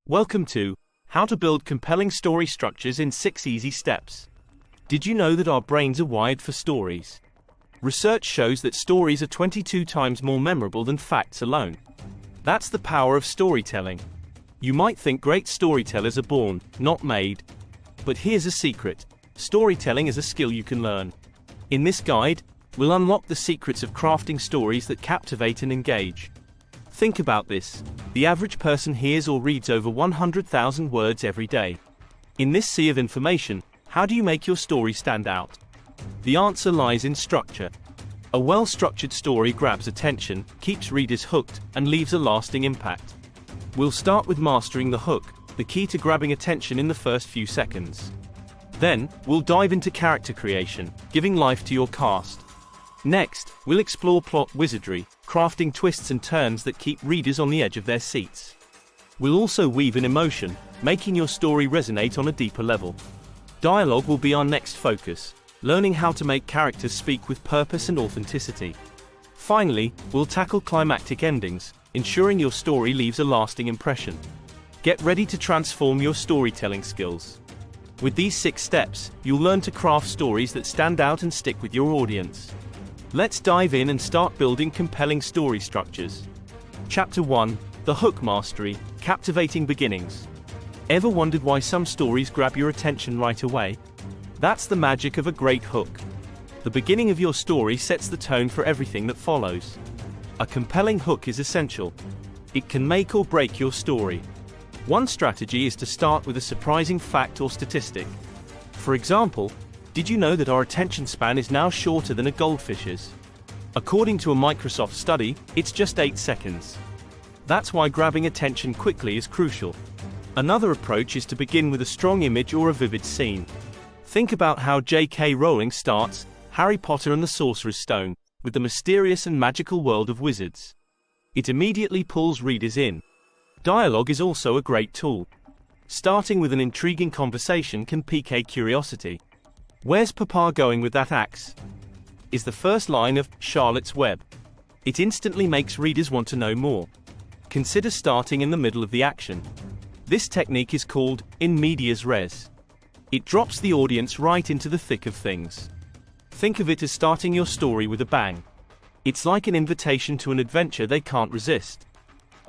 Welcome to How to Build Compelling Story Structures in 6 Easy Steps. Did you know that our brains are wired for stories? Research shows that stories are 22 times more memorable than facts alone. That's the power of storytelling. You might think great storytellers are born, not made. But here's a secret. Storytelling is a skill you can learn. In this guide, we'll unlock the secrets of crafting stories that captivate and engage. Think about this. The average person hears or reads over 100,000 words every day. In this sea of information, how do you make your story stand out? The answer lies in structure. A well-structured story grabs attention, keeps readers hooked, and leaves a lasting impact. We'll start with mastering the hook, the key to grabbing attention in the first few seconds. Then, we'll dive into character creation, giving life to your cast. Next, we'll explore plot wizardry, crafting twists and turns that keep readers on the edge of their seats. We'll also weave in emotion, making your story resonate on a deeper level. Dialogue will be our next focus, learning how to make characters speak with purpose and authenticity. Finally, we'll tackle climactic endings, ensuring your story leaves a lasting impression. Get ready to transform your storytelling skills. With these 6 steps, you'll learn to craft stories that stand out and stick with your audience. Let's dive in and start building compelling story structures. Chapter 1: The Hook Mastery, Captivating Beginnings. Ever wondered why some stories grab your attention right away? That's the magic of a great hook. The beginning of your story sets the tone for everything that follows. A compelling hook is essential. It can make or break your story. One strategy is to start with a surprising fact or statistic. For example, did you know that our attention span is now shorter than a goldfish's? According to a Microsoft study, it's just 8 seconds. That's why grabbing attention quickly is crucial. Another approach is to begin with a strong image or a vivid scene. Think about how J.K. Rowling starts Harry Potter and the Sorcerer's Stone, with the mysterious and magical world of wizards. It immediately pulls readers in. Dialogue is also a great tool. Starting with an intriguing conversation can pique curiosity. "Where's Papa going with that axe?" is the first line of Charlotte's Web. It instantly makes readers want to know more. Consider starting in the middle of the action. This technique is called in medias res. It drops the audience right into the thick of things. Think of it as starting your story with a bang. It's like an invitation to an adventure they can't resist.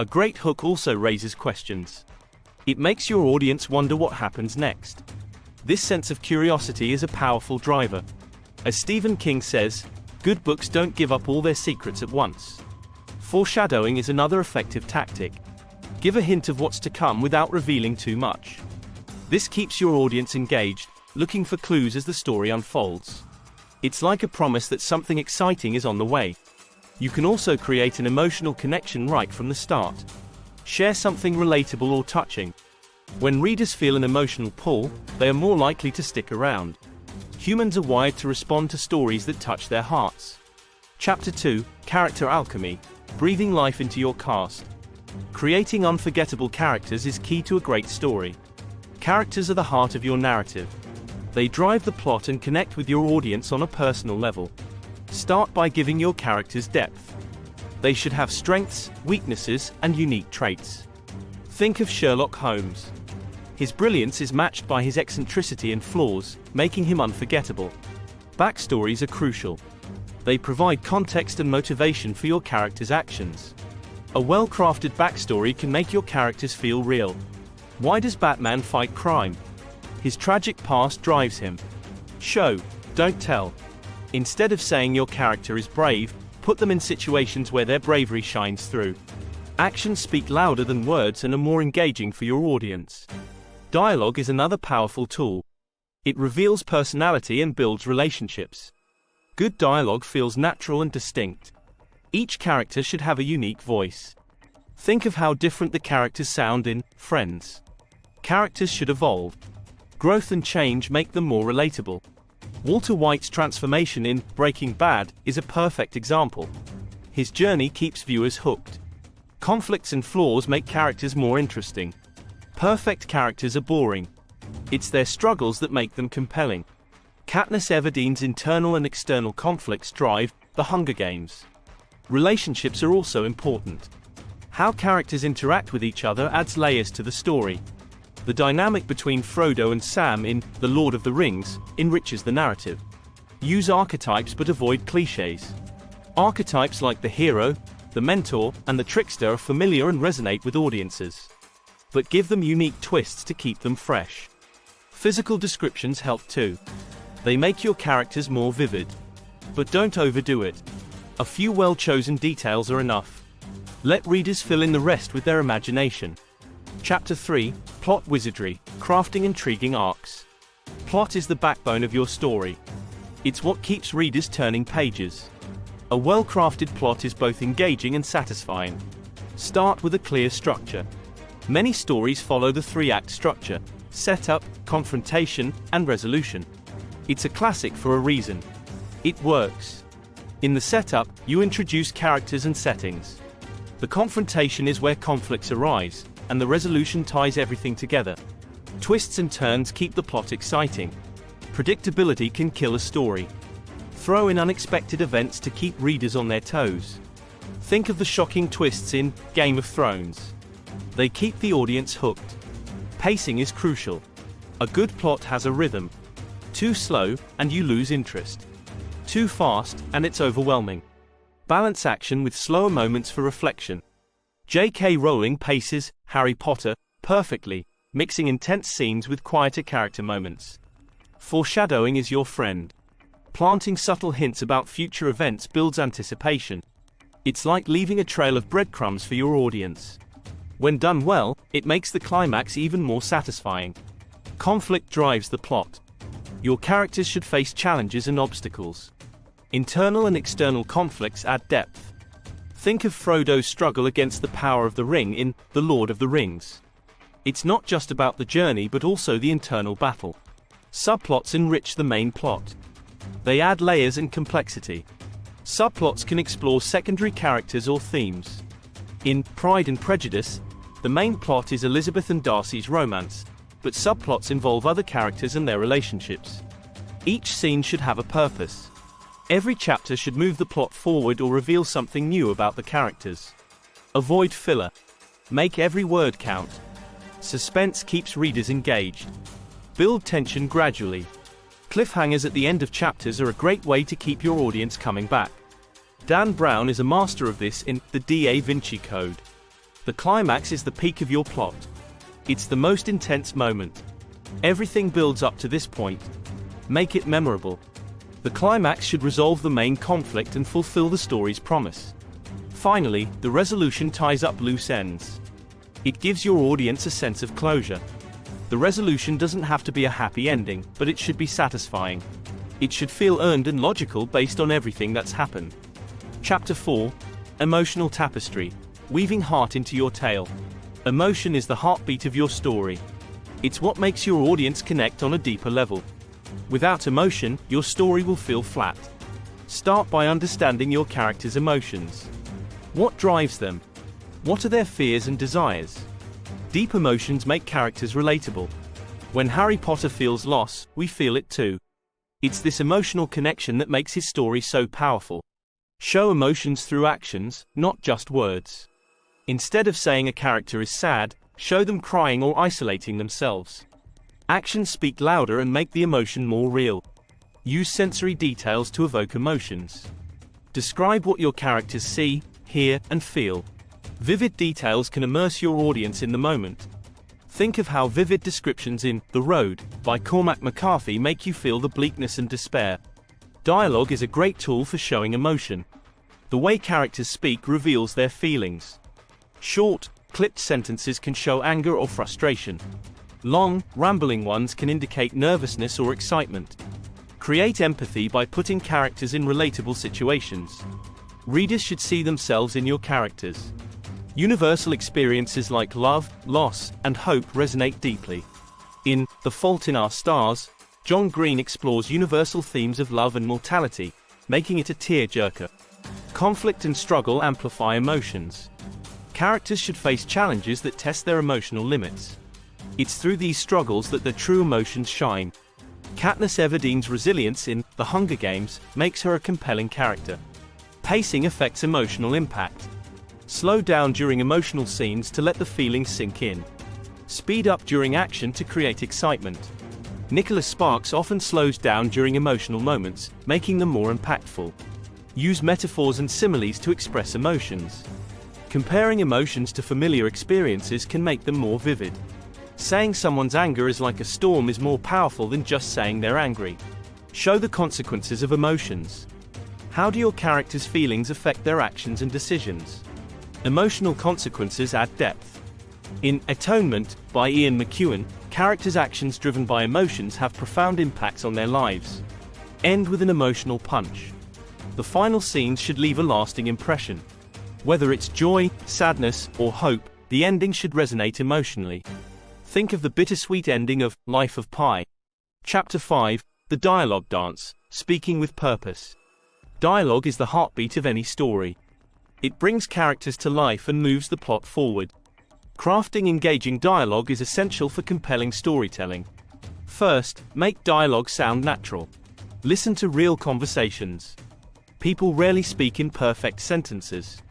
A great hook also raises questions. It makes your audience wonder what happens next. This sense of curiosity is a powerful driver. As Stephen King says, good books don't give up all their secrets at once. Foreshadowing is another effective tactic. Give a hint of what's to come without revealing too much. This keeps your audience engaged, looking for clues as the story unfolds. It's like a promise that something exciting is on the way. You can also create an emotional connection right from the start. Share something relatable or touching. When readers feel an emotional pull, they are more likely to stick around. Humans are wired to respond to stories that touch their hearts. Chapter 2: Character Alchemy, Breathing Life into Your Cast. Creating unforgettable characters is key to a great story. Characters are the heart of your narrative. They drive the plot and connect with your audience on a personal level. Start by giving your characters depth. They should have strengths, weaknesses, and unique traits. Think of Sherlock Holmes. His brilliance is matched by his eccentricity and flaws, making him unforgettable. Backstories are crucial. They provide context and motivation for your character's actions. A well-crafted backstory can make your characters feel real. Why does Batman fight crime? His tragic past drives him. Show, don't tell. Instead of saying your character is brave, put them in situations where their bravery shines through. Actions speak louder than words and are more engaging for your audience. Dialogue is another powerful tool. It reveals personality and builds relationships. Good dialogue feels natural and distinct. Each character should have a unique voice. Think of how different the characters sound in Friends. Characters should evolve. Growth and change make them more relatable. Walter White's transformation in Breaking Bad is a perfect example. His journey keeps viewers hooked. Conflicts and flaws make characters more interesting. Perfect characters are boring. It's their struggles that make them compelling. Katniss Everdeen's internal and external conflicts drive The Hunger Games. Relationships are also important. How characters interact with each other adds layers to the story. The dynamic between Frodo and Sam in The Lord of the Rings enriches the narrative. Use archetypes but avoid cliches. Archetypes like the hero, the mentor, and the trickster are familiar and resonate with audiences. But give them unique twists to keep them fresh. Physical descriptions help too. They make your characters more vivid. But don't overdo it. A few well-chosen details are enough. Let readers fill in the rest with their imagination. Chapter 3, Plot Wizardry, Crafting Intriguing Arcs. Plot is the backbone of your story. It's what keeps readers turning pages. A well-crafted plot is both engaging and satisfying. Start with a clear structure. Many stories follow the three-act structure: setup, confrontation, and resolution. It's a classic for a reason. It works. In the setup, you introduce characters and settings. The confrontation is where conflicts arise, and the resolution ties everything together. Twists and turns keep the plot exciting. Predictability can kill a story. Throw in unexpected events to keep readers on their toes. Think of the shocking twists in Game of Thrones. They keep the audience hooked. Pacing is crucial. A good plot has a rhythm. Too slow, and you lose interest. Too fast, and it's overwhelming. Balance action with slower moments for reflection. J.K. Rowling paces Harry Potter perfectly, mixing intense scenes with quieter character moments. Foreshadowing is your friend. Planting subtle hints about future events builds anticipation. It's like leaving a trail of breadcrumbs for your audience. When done well, it makes the climax even more satisfying. Conflict drives the plot. Your characters should face challenges and obstacles. Internal and external conflicts add depth. Think of Frodo's struggle against the power of the ring in The Lord of the Rings. It's not just about the journey but also the internal battle. Subplots enrich the main plot. They add layers and complexity. Subplots can explore secondary characters or themes. In Pride and Prejudice, the main plot is Elizabeth and Darcy's romance, but subplots involve other characters and their relationships. Each scene should have a purpose. Every chapter should move the plot forward or reveal something new about the characters. Avoid filler. Make every word count. Suspense keeps readers engaged. Build tension gradually. Cliffhangers at the end of chapters are a great way to keep your audience coming back. Dan Brown is a master of this in The Da Vinci Code. The climax is the peak of your plot. It's the most intense moment. Everything builds up to this point. Make it memorable. The climax should resolve the main conflict and fulfill the story's promise. Finally, the resolution ties up loose ends. It gives your audience a sense of closure. The resolution doesn't have to be a happy ending, but it should be satisfying. It should feel earned and logical based on everything that's happened. Chapter 4, Emotional Tapestry, Weaving Heart into Your Tale. Emotion is the heartbeat of your story. It's what makes your audience connect on a deeper level. Without emotion, your story will feel flat. Start by understanding your characters' emotions. What drives them? What are their fears and desires? Deep emotions make characters relatable. When Harry Potter feels loss, we feel it too. It's this emotional connection that makes his story so powerful. Show emotions through actions, not just words. Instead of saying a character is sad, show them crying or isolating themselves. Actions speak louder and make the emotion more real. Use sensory details to evoke emotions. Describe what your characters see, hear, and feel. Vivid details can immerse your audience in the moment. Think of how vivid descriptions in The Road by Cormac McCarthy make you feel the bleakness and despair. Dialogue is a great tool for showing emotion. The way characters speak reveals their feelings. Short, clipped sentences can show anger or frustration. Long, rambling ones can indicate nervousness or excitement. Create empathy by putting characters in relatable situations. Readers should see themselves in your characters. Universal experiences like love, loss, and hope resonate deeply. In The Fault in Our Stars, John Green explores universal themes of love and mortality, making it a tearjerker. Conflict and struggle amplify emotions. Characters should face challenges that test their emotional limits. It's through these struggles that their true emotions shine. Katniss Everdeen's resilience in The Hunger Games makes her a compelling character. Pacing affects emotional impact. Slow down during emotional scenes to let the feelings sink in. Speed up during action to create excitement. Nicholas Sparks often slows down during emotional moments, making them more impactful. Use metaphors and similes to express emotions. Comparing emotions to familiar experiences can make them more vivid. Saying someone's anger is like a storm is more powerful than just saying they're angry. Show the consequences of emotions. How do your characters' feelings affect their actions and decisions? Emotional consequences add depth. In Atonement, by Ian McEwan, characters' actions driven by emotions have profound impacts on their lives. End with an emotional punch. The final scenes should leave a lasting impression. Whether it's joy, sadness, or hope, the ending should resonate emotionally. Think of the bittersweet ending of Life of Pi. Chapter 5, The Dialogue Dance, Speaking with Purpose. Dialogue is the heartbeat of any story. It brings characters to life and moves the plot forward. Crafting engaging dialogue is essential for compelling storytelling. First, make dialogue sound natural. Listen to real conversations. People rarely speak in perfect sentences.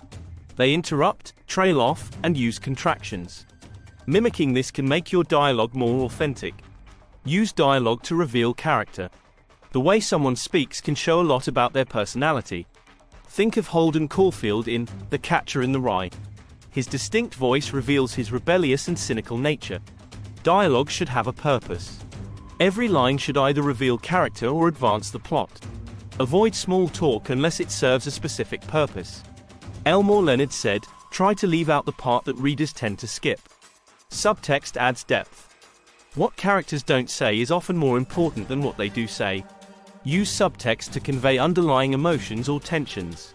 They interrupt, trail off, and use contractions. Mimicking this can make your dialogue more authentic. Use dialogue to reveal character. The way someone speaks can show a lot about their personality. Think of Holden Caulfield in The Catcher in the Rye. His distinct voice reveals his rebellious and cynical nature. Dialogue should have a purpose. Every line should either reveal character or advance the plot. Avoid small talk unless it serves a specific purpose. Elmore Leonard said, "Try to leave out the part that readers tend to skip." Subtext adds depth. What characters don't say is often more important than what they do say. Use subtext to convey underlying emotions or tensions.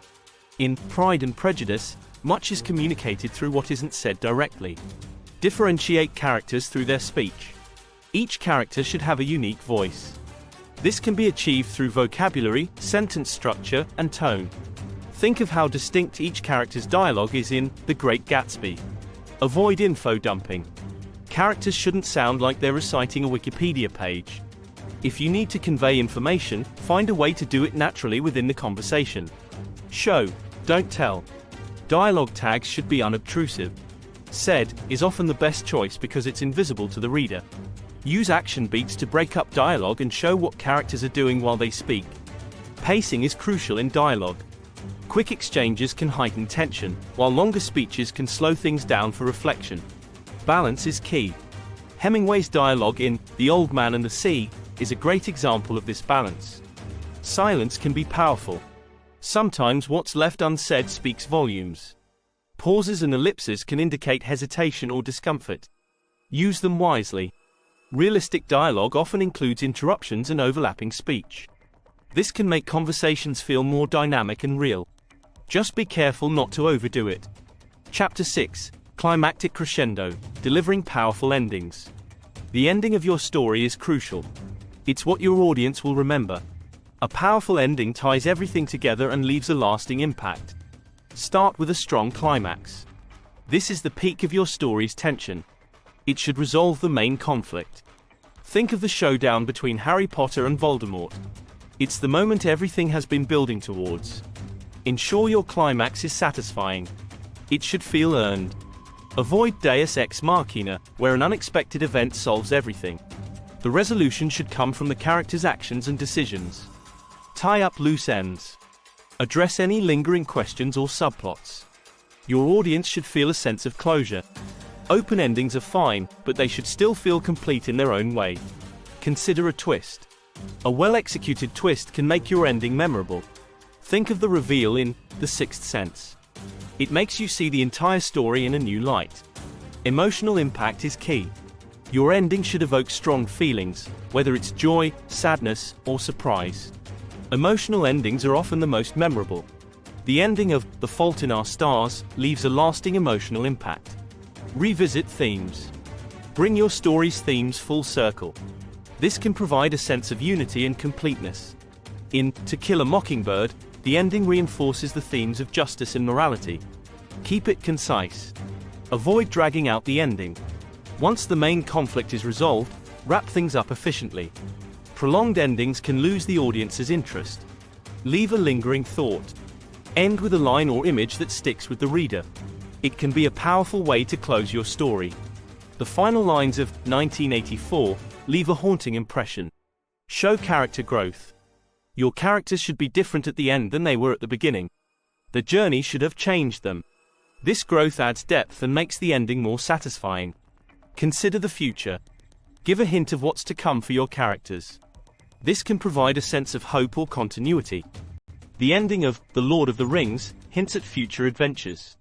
In Pride and Prejudice, much is communicated through what isn't said directly. Differentiate characters through their speech. Each character should have a unique voice. This can be achieved through vocabulary, sentence structure, and tone. Think of how distinct each character's dialogue is in The Great Gatsby. Avoid info dumping. Characters shouldn't sound like they're reciting a Wikipedia page. If you need to convey information, find a way to do it naturally within the conversation. Show, don't tell. Dialogue tags should be unobtrusive. Said is often the best choice because it's invisible to the reader. Use action beats to break up dialogue and show what characters are doing while they speak. Pacing is crucial in dialogue. Quick exchanges can heighten tension, while longer speeches can slow things down for reflection. Balance is key. Hemingway's dialogue in The Old Man and the Sea is a great example of this balance. Silence can be powerful. Sometimes what's left unsaid speaks volumes. Pauses and ellipses can indicate hesitation or discomfort. Use them wisely. Realistic dialogue often includes interruptions and overlapping speech. This can make conversations feel more dynamic and real. Just be careful not to overdo it. Chapter 6, Climactic Crescendo, Delivering Powerful Endings. The ending of your story is crucial. It's what your audience will remember. A powerful ending ties everything together and leaves a lasting impact. Start with a strong climax. This is the peak of your story's tension. It should resolve the main conflict. Think of the showdown between Harry Potter and Voldemort. It's the moment everything has been building towards. Ensure your climax is satisfying. It should feel earned. Avoid Deus Ex Machina, where an unexpected event solves everything. The resolution should come from the character's actions and decisions. Tie up loose ends. Address any lingering questions or subplots. Your audience should feel a sense of closure. Open endings are fine, but they should still feel complete in their own way. Consider a twist. A well-executed twist can make your ending memorable. Think of the reveal in The Sixth Sense. It makes you see the entire story in a new light. Emotional impact is key. Your ending should evoke strong feelings, whether it's joy, sadness, or surprise. Emotional endings are often the most memorable. The ending of The Fault in Our Stars leaves a lasting emotional impact. Revisit themes. Bring your story's themes full circle. This can provide a sense of unity and completeness. In To Kill a Mockingbird, the ending reinforces the themes of justice and morality. Keep it concise. Avoid dragging out the ending. Once the main conflict is resolved, wrap things up efficiently. Prolonged endings can lose the audience's interest. Leave a lingering thought. End with a line or image that sticks with the reader. It can be a powerful way to close your story. The final lines of 1984 leave a haunting impression. Show character growth. Your characters should be different at the end than they were at the beginning. The journey should have changed them. This growth adds depth and makes the ending more satisfying. Consider the future. Give a hint of what's to come for your characters. This can provide a sense of hope or continuity. The ending of The Lord of the Rings hints at future adventures.